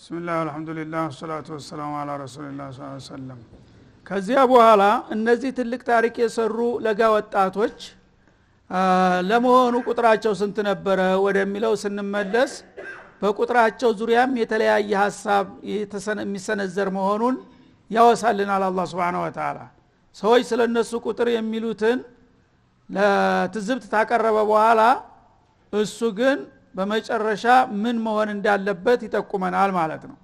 ቢስሚላህ አልহামዱሊላህ ወሰላቱ ወሰላሙ ዐላ ረሱሊላህ ሰለላሁ ዐለይሂ ወሰለም። ከዚያ በኋላ እነዚህ ትልቅ ታሪክ የሰሩ ለጋ ወጣቶች ለመሆኑ ቁጥራቸው ስንት ነበረ ወደሚለው ስንመለስ በቁጥራቸው ዙሪያም የተለያየ ሐሳብ የሚሰነዘር መሆኑን ያወሳልናል አላህ Subhanahu Wa Ta'ala። ሰዎች ስለነሱ ቁጥር የሚሉትን ለትዝብት ታቀረበ በኋላ እሱ ግን በመጨረሻ ምን መሆን እንዳለበት ይጠቁመናል ማለት ነው።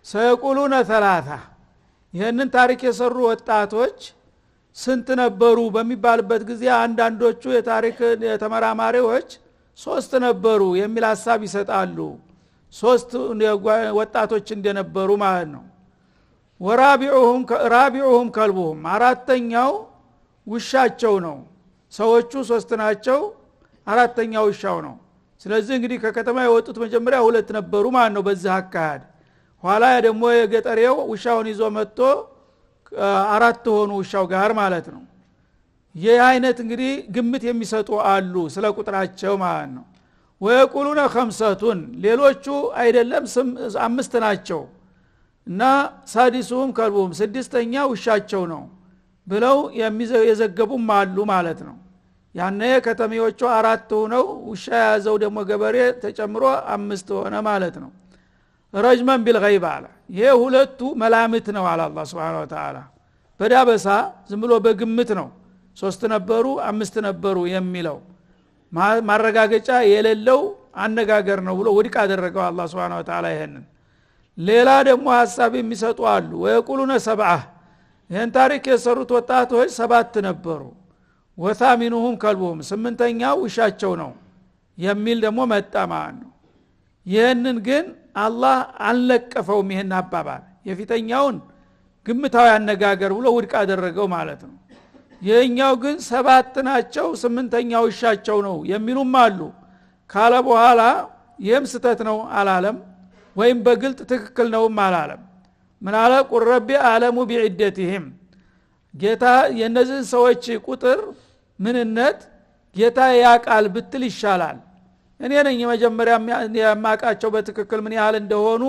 ሰይቁሉነ ثلاثه ይሄንን ታሪክ የሰሩ ወጣቶች ስንት ነበሩ በሚባልበት ጊዜ አንዳንዶቹ የታሪክ ተመራማሪዎች ሶስት ነበሩ የሚል ሐሳብ ይሰጣሉ። ሶስት ወጣቶች እንደነበሩ ማለት ነው። ወራቢዑሁም ከልቡሁም አራተኛው ውሻቸው ነው። ሰዎቹ ሶስት ናቸው፣ አራተኛው ውሻው ነው። ስለዚህ እንግዲህ ከከተማ የወጡት መጀመሪያ ሁለት ነበሩ ማለት ነው በዚህ አካሄድ። ኋላ ደግሞ የገጠሬው ውሻውን ይዞ መጥቶ አራት ሆኑ ውሻው ጋር ማለት ነው። ይህ አይነት እንግዲህ ግምት የሚሰጡ አሉ ስለ ቁጥራቸው ማለት ነው። ወየቁሉነ ኸምሰቱን ሌሎቹ አይደለም አምስት ናቸው እና ሳዲሱም ከልቡም ስድስተኛ ውሻቸው ነው ብለው የዘገቡም አሉ ማለት ነው። ያነ ከተሜዎቹ አራት ሆነው ውሻ ያዘው ደግሞ ገበሬ ተጨምሮ አምስት ሆነ ማለት ነው። ረጅመን ቢልገይብ አለ። ይሄ ሁለቱ መላምት ነው አለ አላህ Subhanahu Wa Ta'ala። በዳበሳ ዝም ብሎ በግምት ነው ሶስት ነበሩ አምስት ነበሩ የሚለው ማረጋገጫ የሌለው አነጋገር ነው ብሎ ውድቅ አደረገው አላህ Subhanahu Wa Ta'ala። ይሄንን ሌላ ደግሞ ሐሳብ የሚሰጡ አሉ። ወየቁሉነ ሰብዓ ይሄን ታሪክ የሰሩት ወጣቶች ሰባት ነበሩ። ወታሚኑሁም ከልቡሁም ስምንተኛው ውሻቸው ነው የሚል ደግሞ መጣ ማለት ነው። ይሄንን ግን አላህ አልለቀፈውም። ይሄን አባባል የፊተኛውን ግምታዊ አነጋገር ብሎ ውድቅ አደረገው ማለት ነው። የኛው ግን ሰባት ናቸው ስምንተኛው ውሻቸው ነው የሚሉም አሉ ካለ በኋላ ይህም ስተት ነው አላለም፣ ወይም በግልጥ ትክክል ነውም አላለም። ምን አለ? ቁል ረቢ አለሙ ቢዒደቲሂም ጌታ የነዚህን ሰዎች ቁጥር ምንነት ጌታ ያቃል ብትል ይሻላል። እኔ ነኝ መጀመሪያ የማቃቸው በትክክል ምን ያህል እንደሆኑ።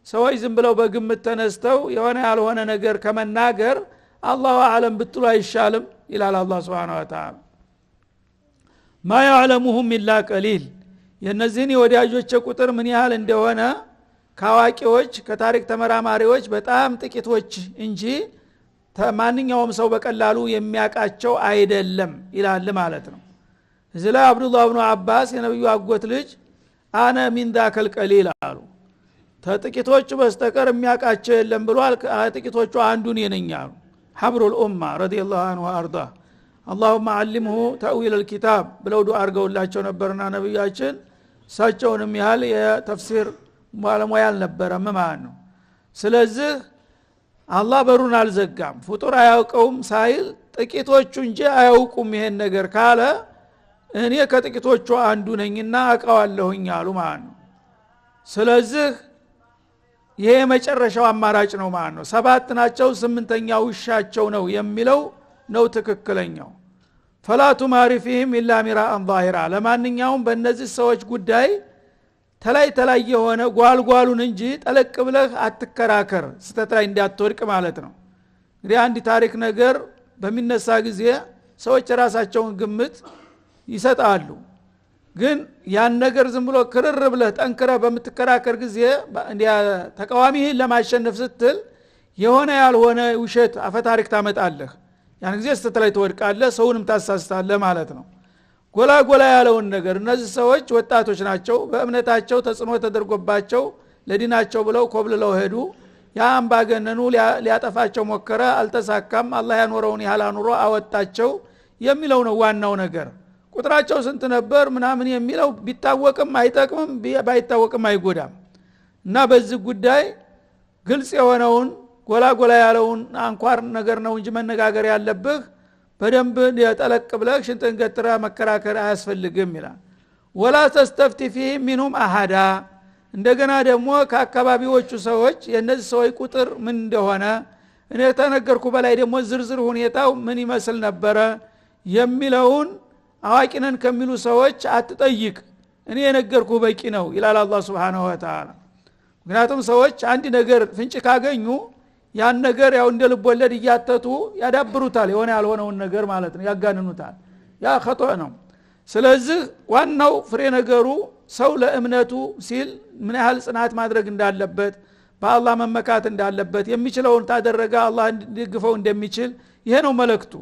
ሰዎች ዝም ብለው በግምት ተነስተው የሆነ ያልሆነ ነገር ከመናገር አላሁ አለም ብትሉ አይሻልም ይላል አላህ Subhanahu Wa Ta'ala። ማ ያዕለሙሁም ኢላ ቀሊል የነዚህን የወዳጆች ቁጥር ምን ያህል እንደሆነ ካዋቂዎች ከታሪክ ተመራማሪዎች በጣም ጥቂቶች እንጂ ማንኛውም ሰው በቀላሉ የሚያቃቸው አይደለም ይላል ማለት ነው። እዚህ ላይ አብዱላህ ኢብኑ አባስ የነብዩ አጎት ልጅ አነ ሚን ذاكል ቀሊል አሉ። ተጥቂቶቹ በስተቀር የሚያቃቸው የለም ብሏል። ጥቂቶቹ አንዱ ነኝ አሉ። ሐብሩል ኡማ ረዲየላሁ ዐንሁ አርዳ اللهم علمه تأويل الكتاب ብለው ዱዓ አርገውላቸው ነበርና ነብያችን ሳቸውንም ያህል የተፍሲር ባለሙያ አልነበረም ማለት ነው። ስለዚህ አላህ በሩን አልዘጋም። ፍጡር አያውቀውም ሳይል ጥቂቶቹ እንጂ አያውቁም ይሄን ነገር ካለ እኔ ከጥቂቶቹ አንዱ ነኝና አውቀዋለሁኝ አሉ ማለት ነው። ስለዚህ ይሄ መጨረሻው አማራጭ ነው ማለት ነው። ሰባት ናቸው ስምንተኛው ውሻቸው ነው የሚለው ነው ትክክለኛው። ፈላቱ ማሪፊህም ኢላ ሚራአን ዛሂራ ለማንኛውም በእነዚህ ሰዎች ጉዳይ ተላይ የሆነ ጓልጓሉን እንጂ ጠለቅ ብለህ አትከራከር ስተት ላይ እንዳትወድቅ ማለት ነው። እንግዲህ አንድ ታሪክ ነገር በሚነሳ ጊዜ ሰዎች ራሳቸውን ግምት ይሰጣሉ። ግን ያን ነገር ዝም ብሎ ክርር ብለህ ጠንክረህ በምትከራከር ጊዜ ተቃዋሚህን ለማሸነፍ ስትል የሆነ ያልሆነ ውሸት አፈታሪክ ታመጣለህ። ያን ጊዜ ስተት ላይ ትወድቃለህ፣ ሰውንም ታሳስታለህ ማለት ነው። ጎላ ያለውን ነገር እነዚህ ሰዎች ወጣቶች ናቸው። በእምነታቸው ተጽዕኖ ተደርጎባቸው ለዲናቸው ብለው ኮብልለው ሄዱ። ያ አምባገነኑ ሊያጠፋቸው ሞከረ፣ አልተሳካም። አላህ ያኖረውን ያህል አኑሮ አወጣቸው የሚለው ነው ዋናው ነገር። ቁጥራቸው ስንት ነበር ምናምን የሚለው ቢታወቅም አይጠቅምም፣ ባይታወቅም አይጎዳም። እና በዚህ ጉዳይ ግልጽ የሆነውን ጎላ ያለውን አንኳር ነገር ነው እንጂ መነጋገር ያለብህ በደንብ የጠለቅ ብለህ ሽንጥን ገትራ መከራከር አያስፈልግም ይላል። ወላ ተስተፍቲ ፊህም ሚንሁም አሐዳ እንደገና ደግሞ ከአካባቢዎቹ ሰዎች የነዚህ ሰዎች ቁጥር ምን እንደሆነ እኔ ተነገርኩ በላይ ደግሞ ዝርዝር ሁኔታው ምን ይመስል ነበረ የሚለውን አዋቂነን ከሚሉ ሰዎች አትጠይቅ፣ እኔ የነገርኩ በቂ ነው ይላል አላህ Subhanahu Wa Ta'ala። ምክንያቱም ሰዎች አንድ ነገር ፍንጭ ካገኙ ያን ነገር ያው እንደ ልቦለድ እያተቱ ያዳብሩታል የሆነ ያልሆነውን ነገር ማለት ነው ያጋንኑታል ያ ኸጦእ ነው ስለዚህ ዋናው ፍሬ ነገሩ ሰው ለእምነቱ ሲል ምን ያህል ጽናት ማድረግ እንዳለበት በአላህ መመካት እንዳለበት የሚችለውን ታደረገ አላህ እንዲግፈው እንደሚችል ይሄ ነው መልእክቱ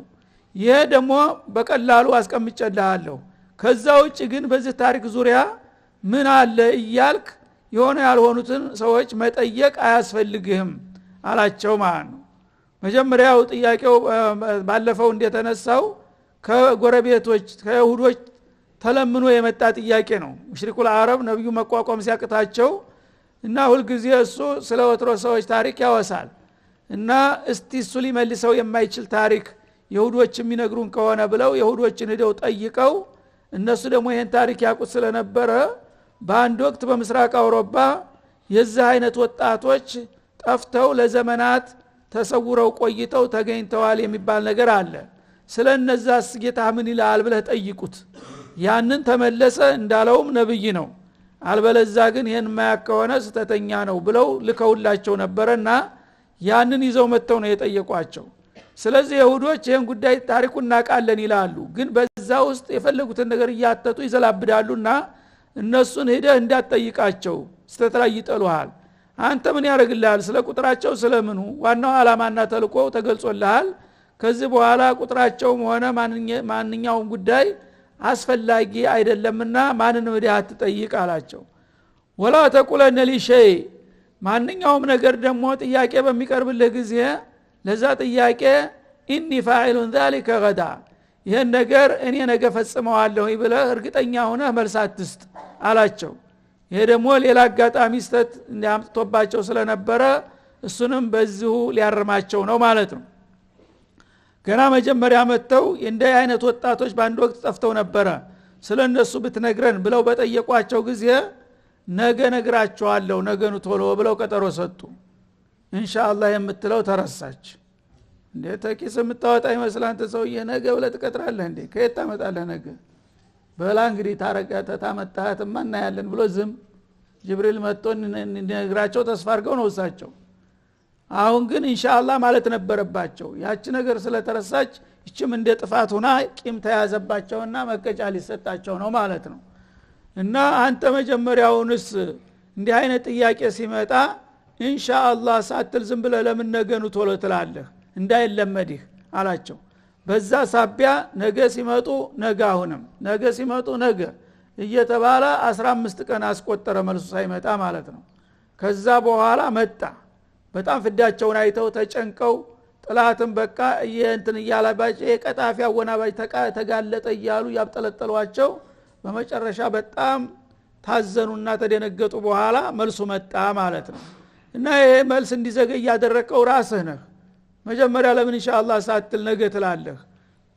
ይሄ ደግሞ በቀላሉ አስቀምጨልሃለሁ ከዛ ውጭ ግን በዚህ ታሪክ ዙሪያ ምን አለ እያልክ የሆነ ያልሆኑትን ሰዎች መጠየቅ አያስፈልግህም አላቸው ማለት ነው መጀመሪያው ጥያቄው ባለፈው እንደተነሳው ከጎረቤቶች ከይሁዶች ተለምኖ የመጣ ጥያቄ ነው ሙሽሪኩል አረብ ነብዩ መቋቋም ሲያቅታቸው እና ሁሉ ጊዜ እሱ ስለ ወትሮ ሰዎች ታሪክ ያወሳል እና እስቲ እሱ ሊመልሰው የማይችል ታሪክ ይሁዶች የሚነግሩን ከሆነ ብለው ይሁዶችን ሄደው ጠይቀው እነሱ ደግሞ ይሄን ታሪክ ያቁት ስለነበረ በአንድ ወቅት በምስራቅ አውሮፓ የዚህ አይነት ወጣቶች ጠፍተው ለዘመናት ተሰውረው ቆይተው ተገኝተዋል የሚባል ነገር አለ ስለነዛስ ጌታ ምን ይላል ብለህ ጠይቁት ያንን ተመለሰ እንዳለውም ነብይ ነው አልበለዛ ግን ይሄን ማያከሆነ ስተተኛ ነው ብለው ልከውላቸው ነበርና ያንን ይዘው መተው ነው የጠየቋቸው ስለዚህ ይሁዶች ይሄን ጉዳይ ታሪኩን እናቃለን ይላሉ ግን በዛ ውስጥ የፈለጉትን ነገር እያተቱ ይዘላብዳሉና እነሱን ሄደህ እንዳትጠይቃቸው ስተተላይ ይጠሉሃል አንተ ምን ያረግልሃል ስለ ቁጥራቸው ስለምኑ ዋናው አላማና ተልቆ ተገልጾልሃል ከዚህ በኋላ ቁጥራቸውም ሆነ ማንኛውም ጉዳይ አስፈላጊ አይደለምና ማንንም ሄደህ አትጠይቅ አላቸው ወላ ተቁለነ ሊሸይ ማንኛውም ነገር ደግሞ ጥያቄ በሚቀርብልህ ጊዜ ለዛ ጥያቄ ኢኒ ፋኢሉን ذلك غدا ይሄን ነገር እኔ ነገ ፈጽመዋለሁ ብለህ እርግጠኛ ሆነህ መልስ አትስጥ አላቸው ይሄ ደግሞ ሌላ አጋጣሚ ስተት እንዲያምጥቶባቸው ስለነበረ እሱንም በዚሁ ሊያርማቸው ነው ማለት ነው ገና መጀመሪያ መተው እንደ አይነት ወጣቶች ባንድ ወቅት ጠፍተው ነበረ ስለነሱ ብትነግረን ብለው በጠየቋቸው ጊዜ ነገ ነግራቸዋለሁ ነገኑ ቶሎ ብለው ቀጠሮ ሰጡ ኢንሻአላህ የምትለው ተረሳች እንዴ ተኪስ የምታወጣ ይመስል አንተ ሰውዬ ነገ ብለህ ትቀጥራለህ እንዴ ከየት ታመጣለህ ነገ በላ እንግዲህ ታረጋተ ታመጣህትማ እናያለን ብሎ ዝም ጅብሪል መጥቶ እንዲነግራቸው ተስፋ አድርገው ነው እሳቸው አሁን ግን ኢንሻአላህ ማለት ነበረባቸው ያቺ ነገር ስለተረሳች እችም እንደ ጥፋት ሆና ቂም ተያዘባቸውና መቀጫ ሊሰጣቸው ነው ማለት ነው እና አንተ መጀመሪያውንስ እንዲህ አይነት ጥያቄ ሲመጣ ኢንሻአላህ ሳትል ዝም ብለህ ለምን ነገኑ ቶሎ ትላለህ እንዳይለመድህ አላቸው በዛ ሳቢያ ነገ ሲመጡ ነገ አሁንም ነገ ሲመጡ ነገ እየተባለ 15 ቀን አስቆጠረ መልሱ ሳይመጣ ማለት ነው ከዛ በኋላ መጣ በጣም ፍዳቸውን አይተው ተጨንቀው ጥላትን በቃ እንትን እያላባጭ የቀጣፊ አወናባጭ ተጋለጠ እያሉ ያብጠለጠሏቸው በመጨረሻ በጣም ታዘኑና ተደነገጡ በኋላ መልሱ መጣ ማለት ነው እና ይሄ መልስ እንዲዘገይ ያደረከው ራስህ ነህ መጀመሪያ ለምን ኢንሻአላህ ሳትል ነገ ትላለህ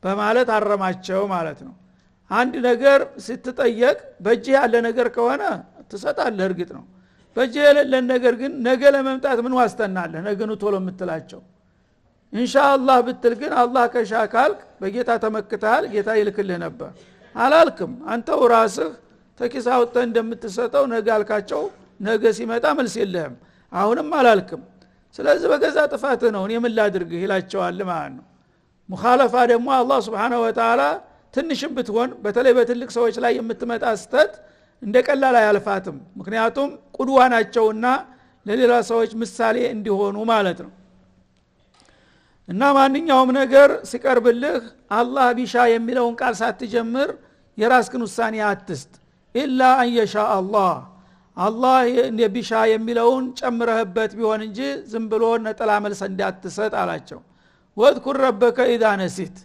በማለት አረማቸው ማለት ነው አንድ ነገር ስትጠየቅ በእጅህ ያለ ነገር ከሆነ ትሰጣለህ እርግጥ ነው በእጅህ የሌለ ነገር ግን ነገ ለመምጣት ምን ዋስተናለህ ነገኑ ቶሎ የምትላቸው ኢንሻአላህ ብትል ግን አላህ ከሻካልክ በጌታ ተመክተሃል ጌታ ይልክልህ ነበር አላልክም አንተው ራስህ ተኪሳውተ እንደምትሰጠው ነገ አልካቸው ነገ ሲመጣ መልስ የለህም አሁንም አላልክም ስለዚህ በገዛ ጥፋት ነው እኔ ምን ላድርግህ ይላቸዋል ማለት ነው ሙኻለፋ ደግሞ አላህ Subhanahu Wa Ta'ala ትንሽም ብትሆን በተለይ በትልቅ ሰዎች ላይ የምትመጣ ስተት እንደቀላል አያልፋትም ምክንያቱም ቁድዋ ናቸውና ለሌላ ሰዎች ምሳሌ እንዲሆኑ ማለት ነው እና ማንኛውም ነገር ሲቀርብልህ አላህ ቢሻ የሚለውን ቃል ሳትጀምር የራስህን ውሳኔ አትስጥ ኢላ አን የሻ አላህ ቢሻ የሚለውን ጨምረህበት ቢሆን እንጂ ዝም ብሎ ነጠላ መልስ እንዳትሰጥ አላቸው ወድኩር ረበከ ኢዛ ነሲት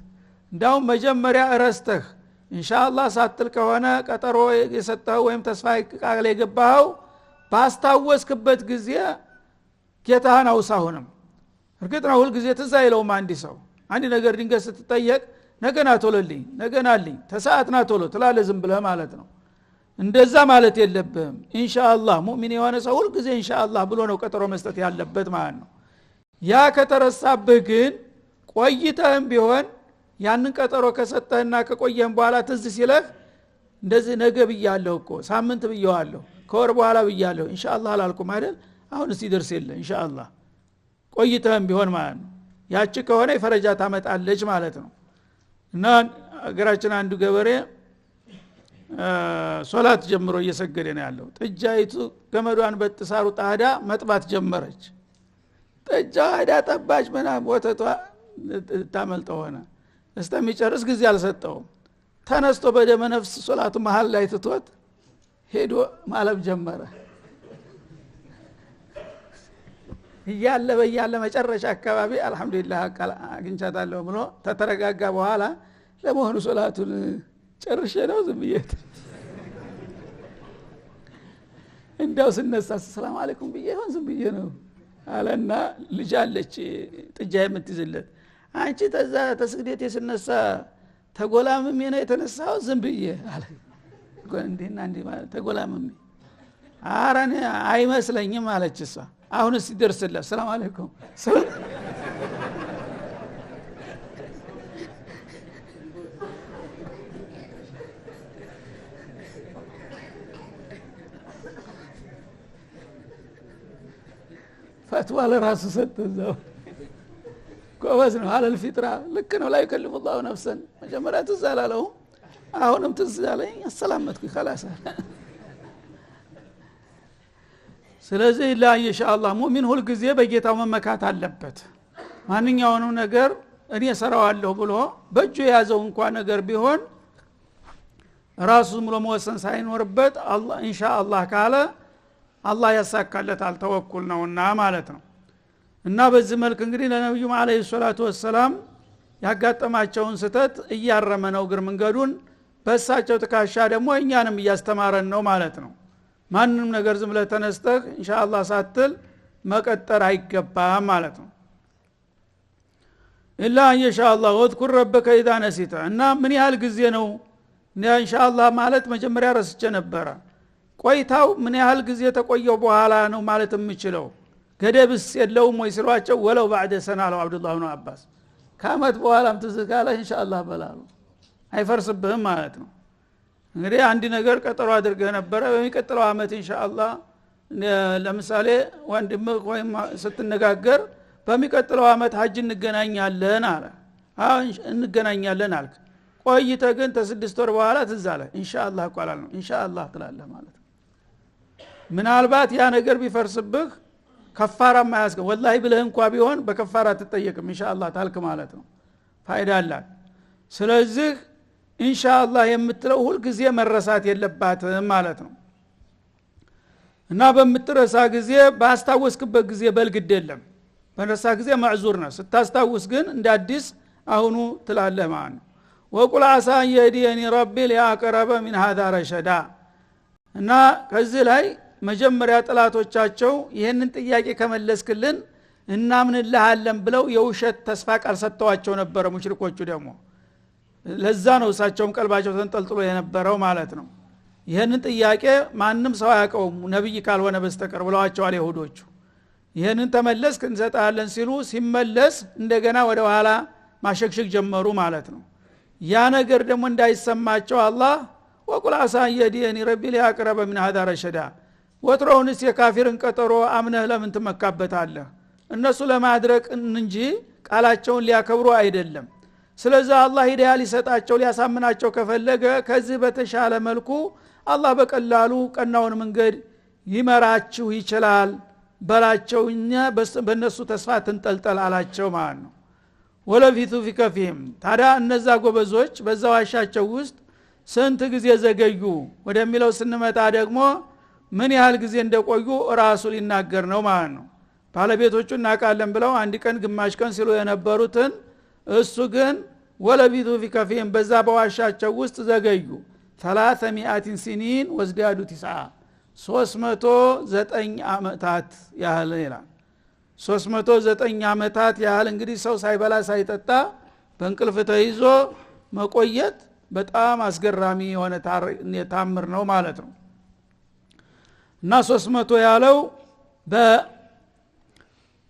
እንዳውም መጀመሪያ እረስተህ ኢንሻአላህ ሳትል ከሆነ ቀጠሮ የሰጠው ወይም ተስፋ ቃል የገባው ባስታወስክበት ጊዜ ጌታህን አውሳሁንም እርግጥ ነው ሁሉ ጊዜ ትዝ አይለውም አንዲ ሰው አንዲ ነገር ድንገት ስትጠየቅ ነገና ቶሎልኝ ነገናልኝ ተሰዓትና ቶሎ ትላለህ ዝም ብለህ ማለት ነው እንደዛ ማለት የለብህም ኢንሻአላህ ሙእሚን የሆነ ሰው ሁሉ ጊዜ ኢንሻአላህ ብሎ ነው ቀጠሮ መስጠት ያለበት ማለት ነው ያ ከተረሳብህ ግን ቆይተህም ቢሆን ያንን ቀጠሮ ከሰጠህና ከቆየህም በኋላ ትዝ ሲለህ እንደዚህ ነገ ብያለሁ እኮ ሳምንት ብያለሁ ከወር በኋላ ብያለሁ ኢንሻአላህ አላልኩም አይደል አሁን ሲደርስ የለ ኢንሻአላህ ቆይተህም ቢሆን ማለት ነው ያቺ ከሆነ ፈረጃ ታመጣለች ማለት ነው እና አገራችን አንዱ ገበሬ ሶላት ጀምሮ እየሰገደ ነው ያለው ጥጃይቱ ገመዷን በጥሳሩ ጣዳ መጥባት ጀመረች ጥጃው አዳ ጠባች ምናምን ወተቷ ታመልጠው ሆነ እስከሚጨርስ ጊዜ አልሰጠውም ተነስቶ በደመ ነፍስ ሶላቱ መሃል ላይ ትቶት ሄዶ ማለብ ጀመረ ያለ መጨረሻ አካባቢ አልহামዱሊላህ አግኝቻታለሁ ብሎ ተተረጋጋ በኋላ ለመሆኑ ሶላቱን ጨርሼ ነው ዝምየት እንደው ስነሳ ሰላም አለይኩም ብዬ ሆን ዝምብዬ ነው አለና ልጅ አለች ጥጃ የምትይዝለት አንቺ ተዛ ተስግዴት የስነሳ ተጎላምም የነ የተነሳው ዝምብዬ አለ እንዴና እንዴ ማለት ተጎላምም አራኔ አይመስለኝም አለች እሷ አሁንስ ይደርስልህ ሰላም አለይኩም ፈትዋ ለራሱ ሰጥተው ጎበዝ ነው አለ الفطራ ልክ ነው ላይ ከልፍ الله ነፍሰን መጀመሪያ ተዛላለው አሁንም ተዛለኝ አሰላመትኩ خلاص ስለዚህ ላ ኢንሻአላህ ሙእሚን ሁሉ ጊዜ በጌታው መመካት አለበት ማንኛውንም ነገር እኔ ሰራዋለሁ ብሎ በእጁ ያዘው እንኳን ነገር ቢሆን ራሱ ሙሉ መወሰን ሳይኖርበት አላህ ኢንሻአላህ ካለ አላህ ያሳካለታል ተወኩል ነውና ማለት ነው እና በዚህ መልክ እንግዲህ ለነብዩ መሐመድ ሰለላሁ ዐለይሂ ወሰለም ያጋጠማቸውን ስተት እያረመ ነው ግር መንገዱን በሳቸው ተካሻ ደግሞ እኛንም እያስተማረን ነው ማለት ነው ማንንም ነገር ዝም ብለህ ተነስተህ ኢንሻአላህ ሳትል መቀጠር አይገባም ማለት ነው ኢላ ኢንሻአላህ ወዝኩር ረበከ ኢዛ ነሲተ እና ምን ያህል ጊዜ ነው ኢንሻአላህ ማለት መጀመሪያ ረስቼ ነበር ቆይታው ምን ያህል ጊዜ ተቆየው በኋላ ነው ማለት የምችለው ገደብስ የለውም ወይ ሲሏቸው ወለው بعد سنه አለው አብዱላህ ኢብኑ አባስ ከአመት በኋላም ተዘጋለ ኢንሻአላህ በላሉ አይፈርስብህም ማለት ነው እንግዲህ አንድ ነገር ቀጠሮ አድርገህ ነበር በሚቀጥለው አመት ኢንሻአላህ ለምሳሌ ወንድም ወይ ስትነጋገር በሚቀጥለው አመት ሐጅ እንገናኛለን አለ አሁን እንገናኛለን አልክ ቆይተ ግን ተስድስት ወር በኋላ ተዛለ ኢንሻአላህ ቃላል ነው ኢንሻአላህ ትላለህ ማለት ምናልባት ያ ነገር ቢፈርስብህ ከፋራ ማያስገ ወላሂ ብለህ እንኳን ቢሆን በከፋራ ተጠየቅም ኢንሻአላህ ታልክ ማለት ነው ፋይዳ አላት ስለዚህ ኢንሻአላህ የምትለው ሁሉ ጊዜ መረሳት የለባትም ማለት ነው እና በምትረሳ ጊዜ ባስታወስክበት ጊዜ በልግድ የለም በረሳ ጊዜ ማዕዙር ነው ስታስታውስ ግን እንደ አዲስ አሁኑ ትላለህ ማለት ነው ወቁል አሳ የዲኒ ረቢ ሊአቀረበ من هذا رشዳ እና ከዚህ ላይ መጀመሪያ ጥላቶቻቸው ይሄንን ጥያቄ ከመለስክልን እናምንልሃለን ብለው የውሸት ተስፋ ቃል ሰጥተዋቸው ነበር ሙሽሪኮቹ ደግሞ ለዛ ነው እሳቸውም ቀልባቸው ተንጠልጥሎ የነበረው ማለት ነው ይሄንን ጥያቄ ማንም ሰው ያቀውም ነብይ ካልሆነ በስተቀር ብለዋቸዋል ይሁዶቹ ይሄንን ተመለስክ እንሰጣለን ሲሉ ሲመለስ እንደገና ወደ ኋላ ማሸክሸክ ጀመሩ ማለት ነው ያ ነገር ደግሞ እንዳይሰማቸው አላህ ወቁል አሳ የዲኒ ረቢ ሊአቀረበ من هذا رشዳ ወትሮውንስ የካፊርን ቀጠሮ አምነህ ለምን ትመካበታለህ እነሱ ለማድረግ እንጂ ቃላቸውን ሊያከብሩ አይደለም ስለዚህ አላህ ሂዳያ ሊሰጣቸው ሊያሳምናቸው ከፈለገ ከዚህ በተሻለ መልኩ አላህ በቀላሉ ቀናውን መንገድ ይመራችሁ ይችላል በላቸውኛ በእነሱ ተስፋ ተንጠልጠል አላቸው ማለት ነው ወለፊቱ ፊከፊህም ታዲያ እነዛ ጎበዞች በዛ ዋሻቸው ውስጥ ስንት ጊዜ ዘገዩ ወደሚለው ስንመጣ ደግሞ ምን ያህል ጊዜ እንደቆዩ ራሱ ሊናገር ነው ማለት ነው ባለቤቶቹ እናቃለን ብለው አንድ ቀን ግማሽ ቀን ሲሉ የነበሩትን እሱ ግን ወለፊቱ ፊከፊህም በዛ በዋሻቸው ውስጥ ዘገዩ 300 ሲኒን ወዝዳዱ 309 አመታት ያህል ይላል 309 አመታት ያህል እንግዲህ ሰው ሳይበላ ሳይጠጣ በእንቅልፍ ተይዞ መቆየት በጣም አስገራሚ የሆነ ታምር ነው ማለት ነው እና 300 ያለው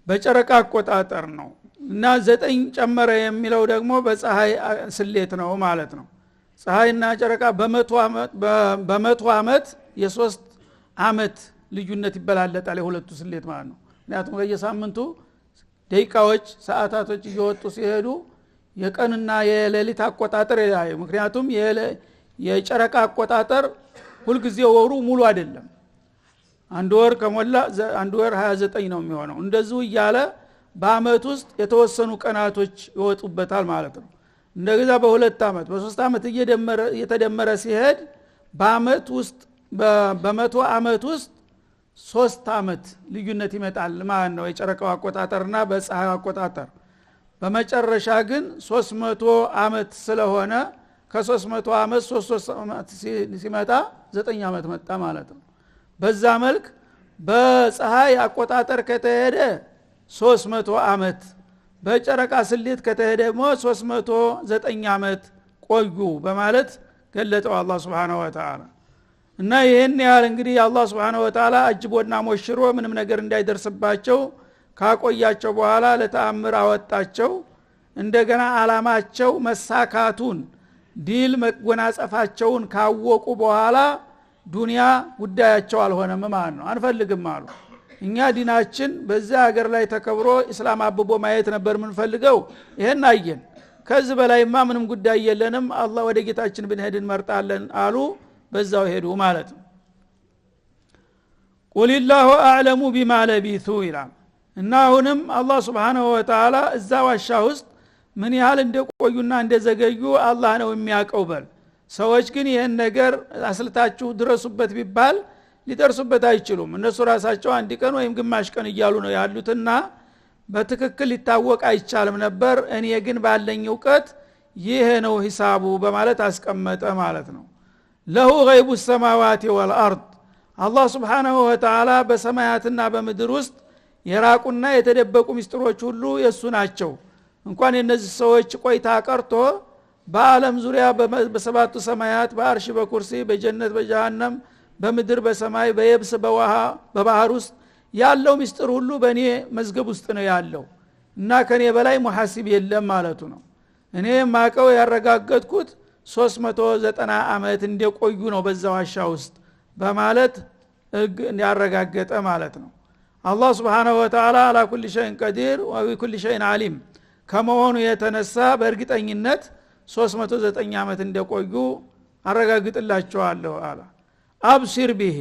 በጨረቃ አቆጣጠር ነው እና 9 ጨመረ የሚለው ደግሞ በፀሐይ ስሌት ነው ማለት ነው ፀሐይና ጨረቃ በመቶ አመት የ3 አመት ልዩነት ይበላለጣል የሁለቱ ስሌት ማለት ነው ምክንያቱም በየሳምንቱ ደቂቃዎች ሰዓታቶች እየወጡ ሲሄዱ የቀንና የሌሊት አቆጣጠር ያዩ ምክንያቱም የጨረቃ አቆጣጠር ሁሉ ጊዜ ወሩ ሙሉ አይደለም አንድ ወር ከሞላ አንድ ወር 29 ነው የሚሆነው እንደዚሁ እያለ በአመት ውስጥ የተወሰኑ ቀናቶች ይወጡበታል ማለት ነው እንደገዛ በሁለት አመት በሶስት አመት እየተደመረ ሲሄድ በአመት ውስጥ በመቶ አመት ውስጥ 3 አመት ልዩነት ይመጣል ማለት ነው የጨረቃው አቆጣጠርና በፀሐይ አቆጣጠር በመጨረሻ ግን 300 አመት ስለሆነ ከ300 አመት 3 አመት ሲመጣ 9 አመት መጣ ማለት ነው በዛ መልክ በፀሐይ አቆጣጠር ከተሄደ 300 አመት በጨረቃ ስሌት ከተሄደ ደግሞ 309 አመት ቆዩ በማለት ገለጠው አላህ Subhanahu Wa Ta'ala እና ይሄን ያህል እንግዲህ አላህ Subhanahu Wa Ta'ala አጅቦና ሞሽሮ ምንም ነገር እንዳይደርስባቸው ካቆያቸው በኋላ ለተአምር አወጣቸው እንደገና አላማቸው መሳካቱን ዲል መጎናጸፋቸውን ካወቁ በኋላ ዱንያ ጉዳያቸው አልሆነም ማለት ነው አንፈልግም አሉ እኛ ዲናችን በዛ ሀገር ላይ ተከብሮ እስላም አብቦ ማየት ነበር ምንፈልገው ይሄን አየን ከዚህ በላይማ ምንም ጉዳይ የለንም አላህ ወደ ጌታችን ብንሄድን መርጣለን አሉ በዛው ሄዱ ማለት ነው ቁልላሁ አዕለሙ ቢማ ለቢቱ ይላል እና አሁንም አላህ Subhanahu Wa Ta'ala እዛ ዋሻ ውስጥ ምን ያህል እንደቆዩና እንደዘገዩ አላህ ነው የሚያውቀው በል ሰዎች ግን ይሄን ነገር አስልታችሁ ድረሱበት ቢባል ሊደርሱበት አይችሉም እነሱ ራሳቸው አንድ ቀን ወይም ግማሽ ቀን እያሉ ነው ያሉትና በትክክል ሊታወቅ አይቻልም ነበር እኔ ግን ባለኝ ዕውቀት ይሄ ነው ሂሳቡ በማለት አስቀመጠ ማለት ነው ለሁ ገይቡ السماوات والارض አላህ Subhanahu Wa Ta'ala በሰማያትና በምድር ውስጥ የራቁና የተደበቁ ሚስጥሮች ሁሉ የሱ ናቸው እንኳን የነዚህ ሰዎች ቆይታ ቀርቶ በአለም ዙሪያ በሰባቱ ሰማያት በአርሽ በኩርሲ በጀነት በጀሃነም በምድር በሰማይ በየብስ በውሃ በባህር ውስጥ ያለው ሚስጥር ሁሉ በእኔ መዝገብ ውስጥ ነው ያለው እና ከኔ በላይ ሙሐሲብ የለም ማለቱ ነው እኔ ማቀው ያረጋገጥኩት 390 አመት እንደቆዩ ነው በዛ ዋሻ ውስጥ በማለት ያረጋገጠ ማለት ነው አላህ Subhanahu Wa Ta'ala على كل شيء قدير وبكل شيء عليم ከመሆኑ የተነሳ በእርግጠኝነት 309 አመት እንደቆዩ አረጋግጥላቸዋለሁ አለ አብሲር ቢሂ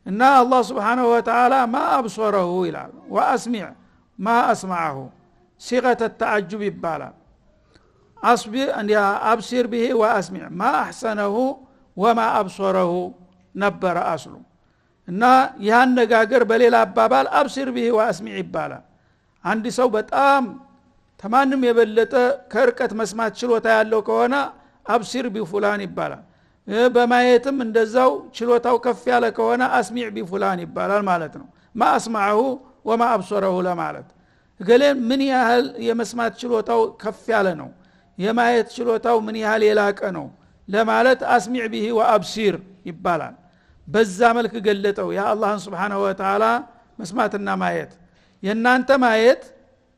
እና አላህ Subhanahu Wa Ta'ala ما ابصره ይላል واسمع ما اسمعه صيغه التعجب ይባላል አብሲር ቢሂ واسمع ما احسنه وما ابصره ነበር አስሉ እና ያን ነጋገር በሌላ አባባል አብሲር ቢሂ واسمع ይባላል አንድ ሰው በጣም ተማንም የበለጠ ከርቀት መስማት ችሎታ ያለው ከሆነ አብሲር ቢፉላን ይባላል በማየትም እንደዛው ችሎታው ከፍ ያለ ከሆነ አስሚዕ ቢፉላን ይባላል ማለት ነው ما اسمعه وما ابصره ለማለት ገሌን ምን ያህል የመስማት ችሎታው ከፍ ያለ ነው የማየት ችሎታው ምን ያህል የላቀ ነው ለማለት አስሚዕ ቢሂ ወአብሲር ይባላል በዛ መልክ ገለጠው ያ አላህን Subhanahu Wa Ta'ala መስማትና ማየት የናንተ ማየት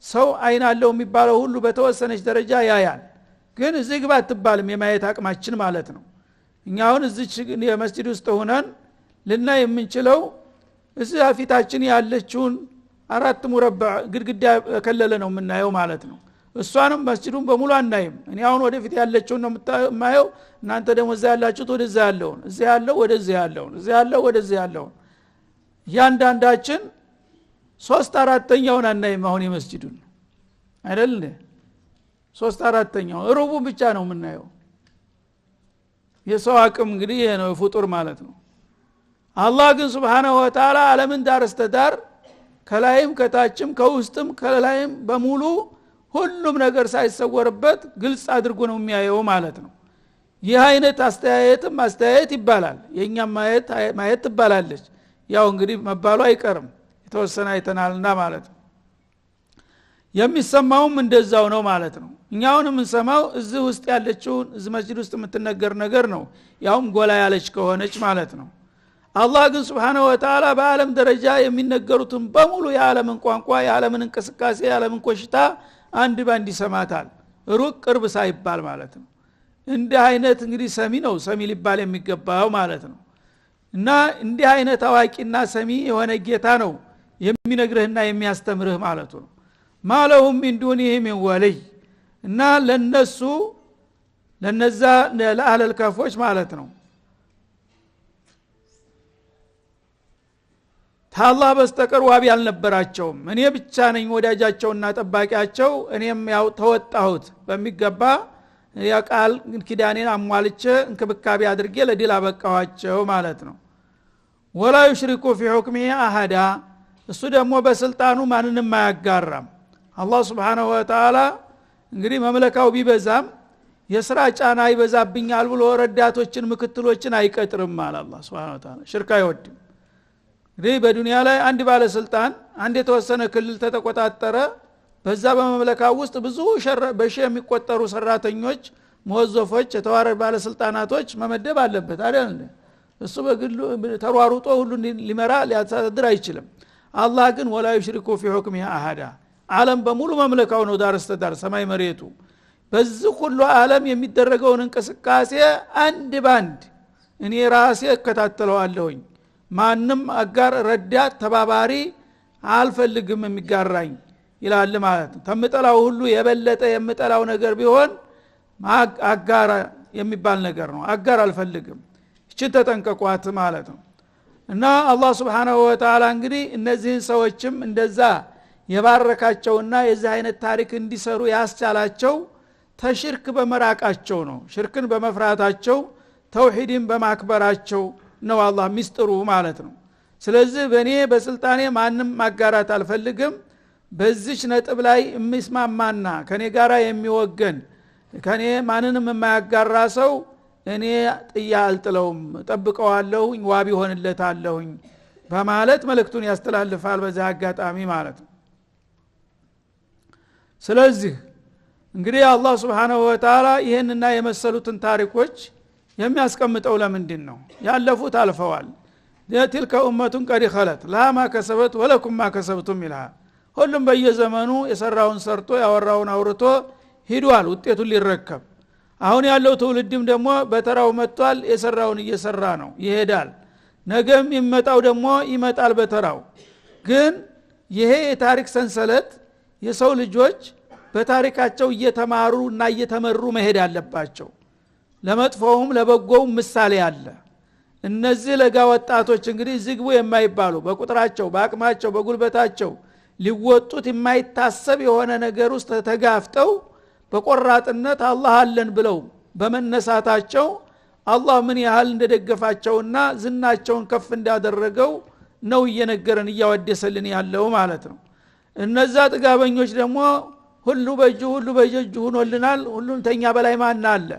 ሰው አይን አለው የሚባለው ሁሉ በተወሰነች ደረጃ ያያል ግን እዚህ ግባ አትባልም የማየት አቅማችን ማለት ነው እኛውን እዚህ የመስጂድ ውስጥ ሆነን ልናይ የምንችለው እዚህ አፊታችን ያለችውን 4 ሙረባዕ ግድግዳ ከለለ ነው የምናየው ማለት ነው እሷንም መስጂዱን በሙሉ አናይም እኔ አሁን ወደፊት ያለችውን ነው የማየው እናንተ ደግሞ እዛ ያላችሁት ወደዛ ያለውን እዚህ ያለው ወደዚህ ያለውን እዚህ ያለው ወደዚህ ያለውን ያንዳንዳችን 3/4ኛውን አናይም አሁን የመስጂዱን አይደል 3/4ኛው ሩቡን ብቻ ነው የምናየው የሰው አቅም እንግዲህ ይሄ ነው ፍጡር ማለት ነው አላህ ግን Subhanahu Wa Ta'ala ዓለምን ዳርስተዳር ከላይም ከታችም ከውስጥም ከላይም በሙሉ ሁሉም ነገር ሳይሰወርበት ግልጽ አድርጎ ነው የሚያየው ማለት ነው ይህ አይነት አስተያየት ይባላል የኛም ማየት ትባላለች ያው እንግዲህ መባሉ አይቀርም የተወሰነ አይተናልና ማለት ነው የሚሰማውም እንደዛው ነው ማለት ነው እኛውንም እንሰማው እዚህ ውስጥ ያለችው እዚህ መስጂድ ውስጥ የምትነገር ነገር ነው ያውም ጎላ ያለች ከሆነች ማለት ነው አላህ ግን Subhanahu Wa Ta'ala በአለም ደረጃ የሚነገሩትን በሙሉ የዓለምን ቋንቋ የዓለምን እንቅስቃሴ የዓለምን ኮሽታ አንድ ባንድ ይሰማታል ሩቅ ቅርብ ሳይባል ማለት ነው እንደ አይነት እንግዲህ ሰሚ ነው ሰሚ ሊባል የሚገባው ማለት ነው እና እንዲህ አይነት አዋቂና ሰሚ የሆነ ጌታ ነው የሚነግርህና የሚያስተምርህ ማለቱ ነው። ማለሁም ሚን ዱኒሂ ሚን ወልይ እና ለነዛ ለአህለል ከፎች ማለት ነው ታላህ በስተቀር ዋቢ አልነበራቸውም። እኔ ብቻ ነኝ ወዳጃቸውና ጠባቂያቸው። እኔም ያው ተወጣሁት በሚገባ ያቃል ኪዳኔን አሟልቼ እንክብካቤ አድርጌ ለዲል አበቃዋቸው ማለት ነው። ወላ ይሽሪኩ ፊ ሁክሚሂ አሐዳ እሱ ደግሞ በስልጣኑ ማንንም አያጋራም። አላህ Subhanahu Wa Ta'ala እንግዲህ መመለካው ቢበዛም የሥራ ጫና ይበዛብኛል ብሎ ረዳቶችን ምክትሎችን አይቀጥርም ማለት አላህ Subhanahu Wa Ta'ala ሽርክ አይወድም። እንግዲህ በዱንያ ላይ አንድ ባለስልጣን አንድ የተወሰነ ክልል ተተቆጣጠረ በዛ በመመለካው ውስጥ ብዙ በሺ የሚቆጠሩ ሰራተኞች ሙወዘፎች የተዋረድ ባለስልጣናቶች መመደብ አለበት አይደል? እሱ በግሉ ተሯሩጦ ሁሉ ሊመራ ሊያስተዳድር አይችልም። አላህ ግን ወላ ይሽሪኩ ፊ ሁክሚሂ አሐዳ ዓለም በሙሉ መመለካው ነው ዳር እስከ ዳር ሰማይ መሬቱ። በዚህ ሁሉ ዓለም የሚደረገውን እንቅስቃሴ አንድ ባንድ እኔ ራሴ እከታተለዋለሁኝ። ማንም አጋር ረዳት ተባባሪ አልፈልግም የሚጋራኝ ይላል ማለት ነው። ተምጠላው ሁሉ የበለጠ የምጠላው ነገር ቢሆን አጋር የሚባል ነገር ነው። አጋር አልፈልግም። እቺ ተጠንቀቋት ማለት ነው። እና አላህ Subhanahu Wa Ta'ala እንግዲህ እነዚህን ሰዎችም እንደዛ የባረካቸውና የዚህ አይነት ታሪክ እንዲሰሩ ያስቻላቸው ተሽርክ በመራቃቸው ነው። ሽርክን በመፍራታቸው ተውሂድን በማክበራቸው ነው አላህ ሚስጥሩ ማለት ነው። ስለዚህ በእኔ በስልጣኔ ማንም ማጋራት አልፈልግም። በዚች ነጥብ ላይ የሚስማማና ከኔ ጋራ የሚወገን ከኔ ማንንም የማያጋራ ሰው እኔ ጥያ አልጥለውም ጠብቀዋለሁኝ ዋቢ ሆንለታለሁኝ በማለት መልእክቱን ያስተላልፋል በዛ አጋጣሚ ማለት ነው። ስለዚህ እንግዲህ አላህ Subhanahu Wa Ta'ala ይሄንና የመሰሉትን ታሪኮች የሚያስቀምጠው ለምንድን ነው? ያለፉት አልፈዋል። ለትልከ ኡመቱን ቀድ ኸለት ለሃ ማ ከሰበት ወለኩም ማ ከሰብቱም ይላል። ሁሉም በየዘመኑ የሰራውን ሰርቶ ያወራውን አውርቶ ሂዷል ውጤቱን ሊረከብ። አሁን ያለው ትውልድም ደግሞ በተራው መጥቷል የሰራውን እየሰራ ነው ይሄዳል። ነገም ይመጣው ደግሞ ይመጣል በተራው። ግን ይሄ የታሪክ ሰንሰለት የሰው ልጆች በታሪካቸው እየተማሩና እየተመሩ መሄድ አለባቸው። ለመጥፎውም ለበጎውም ምሳሌ አለ። እነዚህ ለጋ ወጣቶች እንግዲህ ዝግቡ የማይባሉ በቁጥራቸው በአቅማቸው በጉልበታቸው ሊወጡት የማይታሰብ የሆነ ነገር ውስጥ ተጋፍጠው በቆራጥነት አላህ አለን ብለው በመነሳታቸው አላህ ምን ያህል እንደደገፋቸውና ዝናቸውን ከፍ እንዳደረገው ነው እየነገረን እያወደሰልን ያለው ማለት ነው። እነዛ ጥጋበኞች ደግሞ ሁሉ በእጁ ሆኖልናል ሁሉም ተኛ በላይ ማን አለ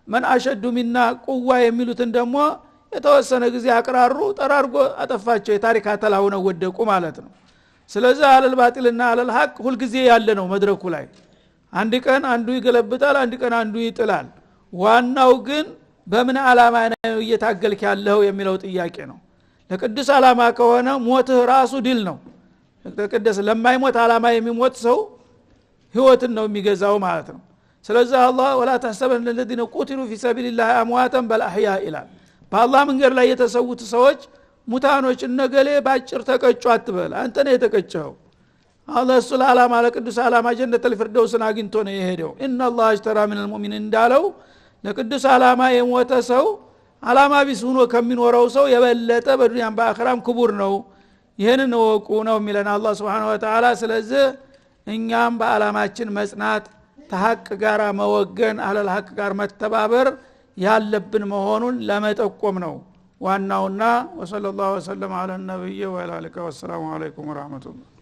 ማን አሸዱ ሚና ቁዋ የሚሉትን ደግሞ የተወሰነ ጊዜ አቅራሩ ጠራርጎ አጠፋቸው። የታሪክ አተላው ነው ወደቁ ማለት ነው። ስለዚህ አለል ባጢልና አለል ሐቅ ሁሉ ጊዜ ያለ ነው መድረኩ ላይ። አንድ ቀን አንዱ ይገለብጣል፣ አንድ ቀን አንዱ ይጥላል። ዋናው ግን በምን ዓላማ ነው እየታገልክ ያለው የሚለው ጥያቄ ነው። ለቅዱስ ዓላማ ከሆነ ሞትህ ራሱ ድል ነው። ለቅዱስ ለማይሞት ዓላማ የሚሞት ሰው ህይወትን ነው የሚገዛው ማለት ነው። ስለዚህ አላህ ወላ ተحسبن الذين قتلوا في سبيل الله امواتا بل احياء ይላል። በአላህ መንገድ ላይ የተሰዉት ሰዎች ሙታኖች እነገሌ ባጭር ተቀጩ አትበል። አንተ ነህ የተቀጨው። አላህ ሱላ ዓላማ ለቅዱስ ዓላማ ጀነተል ፊርደውስን አግኝቶ ነው የሄደው። ኢነላህ አሽተራ ሚነል ሙእሚኒን እንዳለው ለቅዱስ ዓላማ የሞተ ሰው ዓላማ ቢስ ሆኖ ከሚኖረው ሰው የበለጠ በዱንያም በአኺራም ክቡር ነው። ይሄንን ወቁ ነው የሚለን አላህ Subhanahu Wa Ta'ala። ስለዚህ እኛም በዓላማችን መጽናት ተሐቅ ጋር መወገን አለል ሐቅ ጋር መተባበር ያለብን መሆኑን ለመጠቆም ነው ዋናውና። ወሰለላሁ ዐለ ነብይ ወዐላ አሊሂ ወሰለም። ወሰላሙ ዐለይኩም ወራህመቱላህ